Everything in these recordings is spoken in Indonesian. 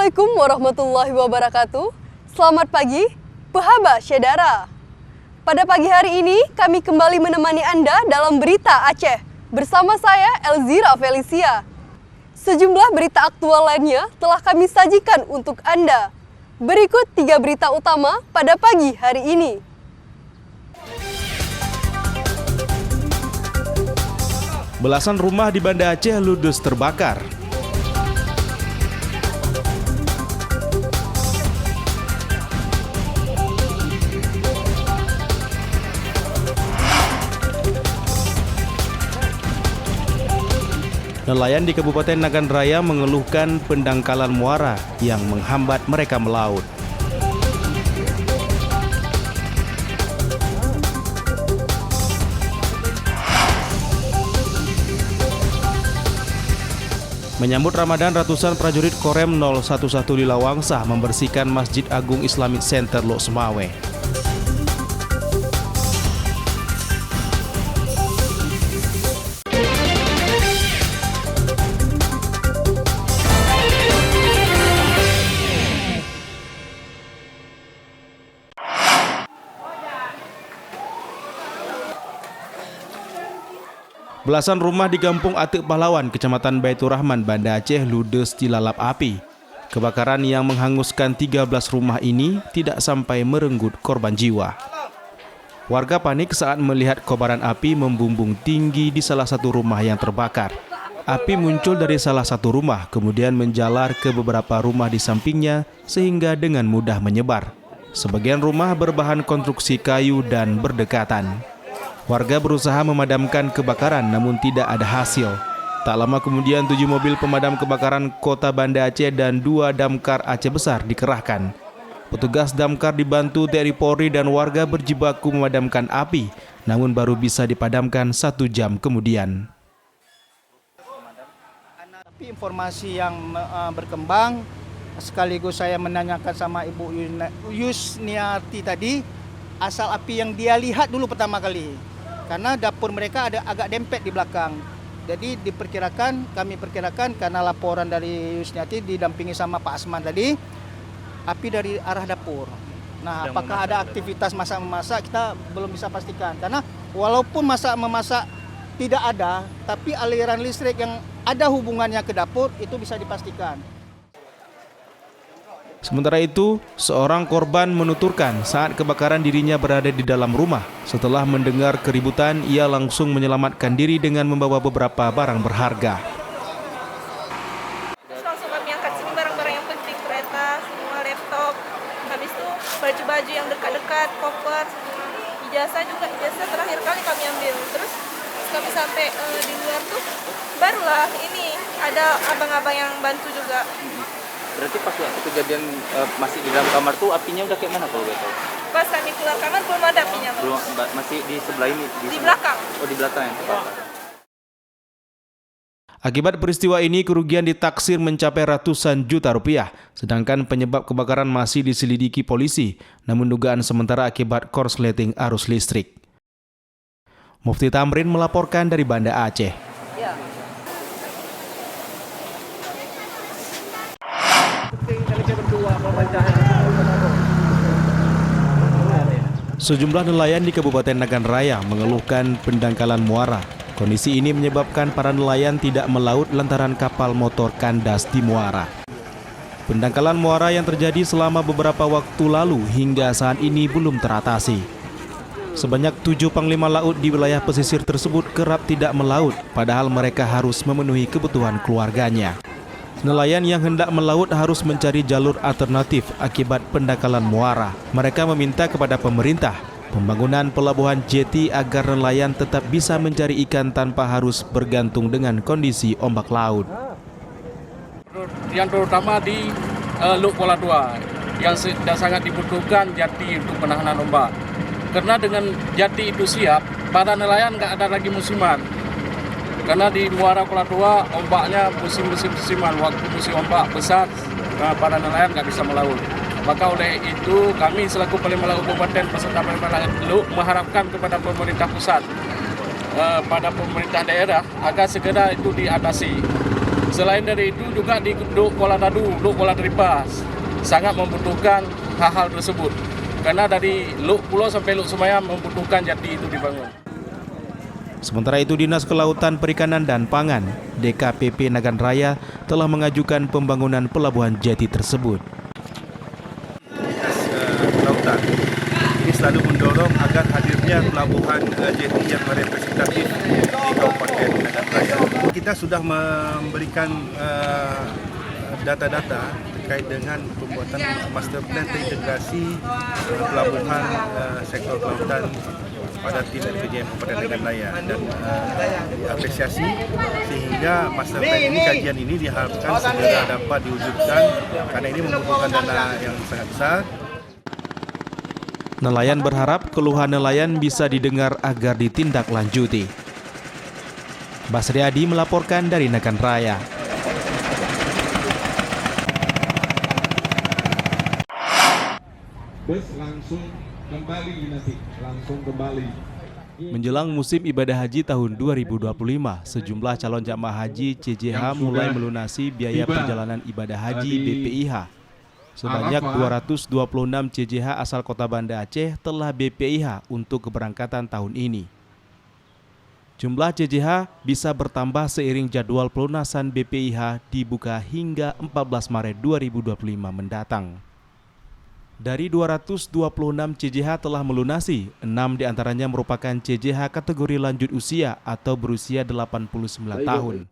Assalamualaikum warahmatullahi wabarakatuh. Selamat pagi, Pahaba Syedara. Pada pagi hari ini, kami kembali menemani Anda dalam Berita Aceh. Bersama saya, Elzira Felicia. Sejumlah berita aktual lainnya telah kami sajikan untuk Anda. Berikut 3 berita utama pada pagi hari ini. Belasan rumah di Banda Aceh ludes terbakar. Nelayan di Kabupaten Nagan Raya mengeluhkan pendangkalan muara yang menghambat mereka melaut. Menyambut Ramadan, ratusan prajurit Korem 011 di Lawangsa membersihkan Masjid Agung Islamic Center Lok Semawe. Belasan rumah di Kampung Atek Pahlawan, Kecamatan Baitur Rahman, Banda Aceh ludes dilalap api. Kebakaran yang menghanguskan 13 rumah ini tidak sampai merenggut korban jiwa. Warga panik saat melihat kobaran api membumbung tinggi di salah satu rumah yang terbakar. Api muncul dari salah satu rumah, kemudian menjalar ke beberapa rumah di sampingnya sehingga dengan mudah menyebar. Sebagian rumah berbahan konstruksi kayu dan berdekatan. Warga berusaha memadamkan kebakaran namun tidak ada hasil. Tak lama kemudian 7 mobil pemadam kebakaran Kota Banda Aceh dan 2 damkar Aceh Besar dikerahkan. Petugas damkar dibantu TNI Polri dan warga berjibaku memadamkan api, namun baru bisa dipadamkan 1 jam kemudian. Tapi informasi yang berkembang, sekaligus saya menanyakan sama Ibu Yusniati tadi, asal api yang dia lihat dulu pertama kali. Karena dapur mereka ada agak dempet di belakang. Jadi kami perkirakan karena laporan dari Yusniati didampingi sama Pak Asman tadi, api dari arah dapur. Nah, apakah ada aktivitas masak-memasak kita belum bisa pastikan. Karena walaupun masak-memasak tidak ada, tapi aliran listrik yang ada hubungannya ke dapur itu bisa dipastikan. Sementara itu, seorang korban menuturkan saat kebakaran dirinya berada di dalam rumah. Setelah mendengar keributan, ia langsung menyelamatkan diri dengan membawa beberapa barang berharga. Langsung kami angkat semua barang-barang yang penting, kereta, semua laptop. Habis itu baju-baju yang dekat-dekat, koper, semua. Ijazah terakhir kali kami ambil. Terus kami sampai di luar tuh, barulah ini ada abang-abang yang bantu juga. Berarti pas waktu kejadian masih di dalam kamar tuh apinya udah kayak mana kalau boleh tahu? Pas kami keluar kamar belum ada apinya. Belum, masih di sebelah ini? Di belakang. Oh, di belakang yang terbakar. Akibat peristiwa ini, kerugian ditaksir mencapai ratusan juta rupiah. Sedangkan penyebab kebakaran masih diselidiki polisi, namun dugaan sementara akibat korsleting arus listrik. Mufti Tamrin melaporkan dari Banda Aceh. Ya. Sejumlah nelayan di Kabupaten Nagan Raya mengeluhkan pendangkalan muara. Kondisi ini menyebabkan para nelayan tidak melaut lantaran kapal motor kandas di muara. Pendangkalan muara yang terjadi selama beberapa waktu lalu hingga saat ini belum teratasi. Sebanyak 7 panglima laut di wilayah pesisir tersebut kerap tidak melaut, padahal mereka harus memenuhi kebutuhan keluarganya. Nelayan yang hendak melaut harus mencari jalur alternatif akibat pendangkalan muara. Mereka meminta kepada pemerintah pembangunan pelabuhan jeti agar nelayan tetap bisa mencari ikan tanpa harus bergantung dengan kondisi ombak laut. Yang terutama di Luk Kuala 2 yang sangat dibutuhkan jati untuk penahanan ombak. Karena dengan jati itu siap, para nelayan nggak ada lagi musiman. Karena di Muara Kuala 2 ombaknya musim-musiman, waktu musim ombak besar para nelayan nggak bisa melaut. Maka oleh itu kami selaku Panglima Laut Kabupaten beserta Panglima Laut Luk mengharapkan kepada pemerintah pusat, pada pemerintah daerah agar segera itu diatasi. Selain dari itu juga di Luk Kuala Dadu, Luk Kuala Tripas sangat membutuhkan hal-hal tersebut. Karena dari Luk Pulau sampai Luk Semayam membutuhkan jati itu dibangun. Sementara itu, Dinas Kelautan, Perikanan, dan Pangan (DKPP) Nagan Raya telah mengajukan pembangunan pelabuhan jati tersebut. Dinas Kelautan ini selalu mendorong agar hadirnya pelabuhan jeti yang representatif di Kabupaten Nagan Raya. Kita sudah memberikan data-data terkait dengan pembuatan master plan terintegrasi pelabuhan sektor kelautan pada tim LPJM Kabupaten Nagan Raya, dan diapresiasi sehingga master plan ini, kajian ini diharapkan segera dapat diwujudkan karena ini membutuhkan dana yang sangat besar. Nelayan berharap keluhan nelayan bisa didengar agar ditindaklanjuti. Basri Adi melaporkan dari Nagan Raya. Bus langsung kembali. Menjelang musim ibadah haji tahun 2025, sejumlah calon jamaah haji CJH mulai melunasi biaya perjalanan ibadah haji BPIH. Sebanyak 226 CJH asal Kota Banda Aceh telah BPIH untuk keberangkatan tahun ini. Jumlah CJH bisa bertambah seiring jadwal pelunasan BPIH dibuka hingga 14 Maret 2025 mendatang. Dari 226 CJH telah melunasi, 6 diantaranya merupakan CJH kategori lanjut usia atau berusia 89 tahun.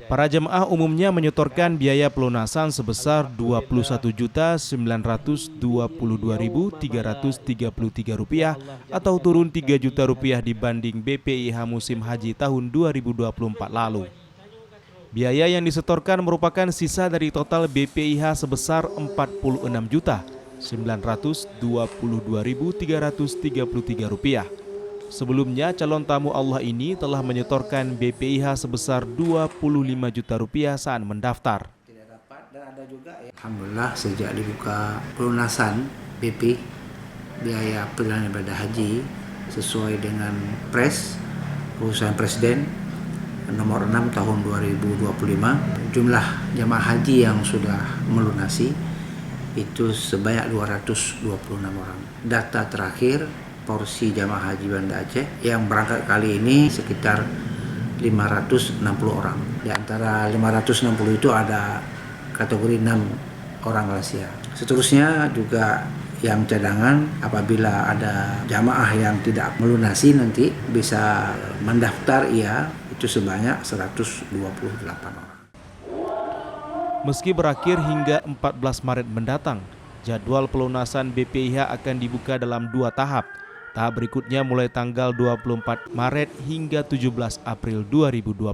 Para jemaah umumnya menyetorkan biaya pelunasan sebesar Rp21.922.333 atau turun Rp3 juta dibanding BPIH musim haji tahun 2024 lalu. Biaya yang disetorkan merupakan sisa dari total BPIH sebesar Rp46.922.333. Sebelumnya, calon tamu Allah ini telah menyetorkan BPIH sebesar Rp25 juta saat mendaftar. Alhamdulillah, sejak dibuka pelunasan BP biaya perjalanan ibadah haji sesuai dengan Pres Keputusan Presiden nomor 6 tahun 2025, jumlah jamaah haji yang sudah melunasi itu sebanyak 226 orang. Data terakhir porsi jamaah haji Banda Aceh yang berangkat kali ini sekitar 560 orang. Di antara 560 itu ada kategori 6 orang lansia. Seterusnya juga yang cadangan, apabila ada jamaah yang tidak melunasi nanti bisa mendaftar itu sebanyak 128 orang. Meski berakhir hingga 14 Maret mendatang, jadwal pelunasan BPIH akan dibuka dalam 2 tahap. Tahap berikutnya mulai tanggal 24 Maret hingga 17 April 2025.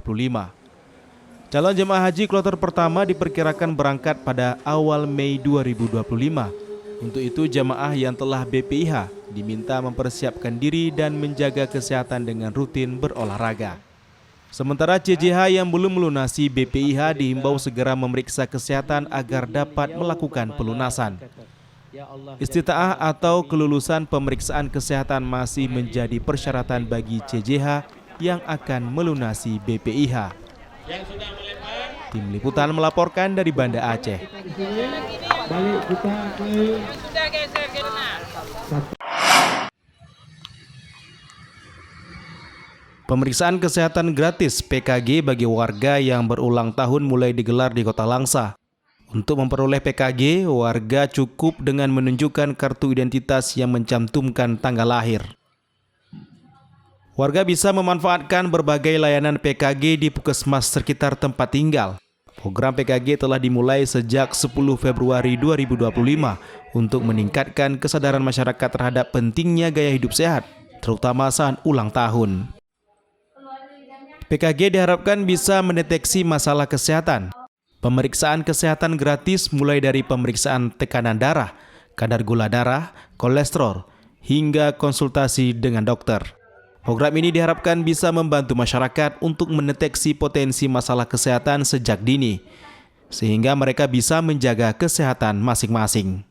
Calon jemaah haji kloter pertama diperkirakan berangkat pada awal Mei 2025. Untuk itu, jemaah yang telah BPIH diminta mempersiapkan diri dan menjaga kesehatan dengan rutin berolahraga. Sementara CJH yang belum melunasi BPIH dihimbau segera memeriksa kesehatan agar dapat melakukan pelunasan. Istita'ah atau kelulusan pemeriksaan kesehatan masih menjadi persyaratan bagi CJH yang akan melunasi BPIH. Tim Liputan melaporkan dari Banda Aceh. Pemeriksaan kesehatan gratis PKG bagi warga yang berulang tahun mulai digelar di Kota Langsa. Untuk memperoleh PKG, warga cukup dengan menunjukkan kartu identitas yang mencantumkan tanggal lahir. Warga bisa memanfaatkan berbagai layanan PKG di puskesmas sekitar tempat tinggal. Program PKG telah dimulai sejak 10 Februari 2025 untuk meningkatkan kesadaran masyarakat terhadap pentingnya gaya hidup sehat, terutama saat ulang tahun. PKG diharapkan bisa mendeteksi masalah kesehatan. Pemeriksaan kesehatan gratis mulai dari pemeriksaan tekanan darah, kadar gula darah, kolesterol, hingga konsultasi dengan dokter. Program ini diharapkan bisa membantu masyarakat untuk mendeteksi potensi masalah kesehatan sejak dini, sehingga mereka bisa menjaga kesehatan masing-masing.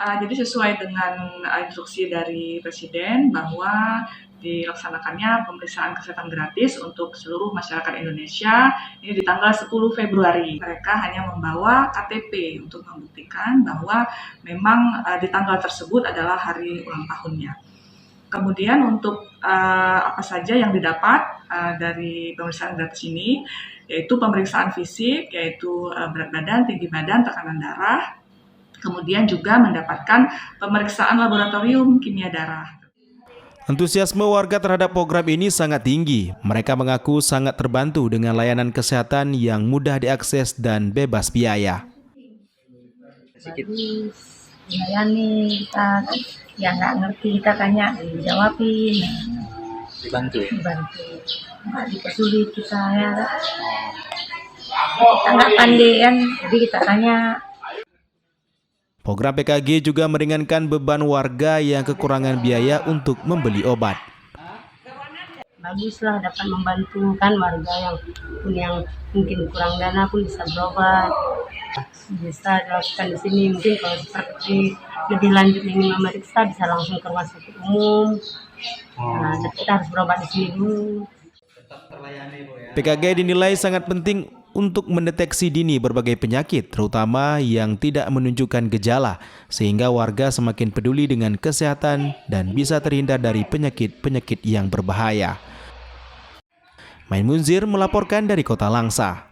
Jadi sesuai dengan instruksi dari Presiden bahwa dilaksanakannya pemeriksaan kesehatan gratis untuk seluruh masyarakat Indonesia ini di tanggal 10 Februari. Mereka hanya membawa KTP untuk membuktikan bahwa memang di tanggal tersebut adalah hari ulang tahunnya. Kemudian untuk apa saja yang didapat dari pemeriksaan gratis ini, yaitu pemeriksaan fisik, yaitu berat badan, tinggi badan, tekanan darah, kemudian juga mendapatkan pemeriksaan laboratorium kimia darah. Antusiasme warga terhadap program ini sangat tinggi. Mereka mengaku sangat terbantu dengan layanan kesehatan yang mudah diakses dan bebas biaya. Dilayani kita, yang nggak ngerti kita tanya dijawabin, Dibantu. nggak dipersulit kita ya. Kita nggak pandai kan, jadi kita tanya. Program PKG juga meringankan beban warga yang kekurangan biaya untuk membeli obat. Baguslah dapat membantu kan warga yang mungkin kurang dana pun bisa berobat. Bisa dilakukan di sini, mungkin kalau seperti lebih lanjut ingin memeriksa bisa langsung ke rumah sakit umum. Nah, kita harus berobat di sini dulu. PKG dinilai sangat penting untuk mendeteksi dini berbagai penyakit, terutama yang tidak menunjukkan gejala, sehingga warga semakin peduli dengan kesehatan dan bisa terhindar dari penyakit-penyakit yang berbahaya. Main Munzir melaporkan dari Kota Langsa.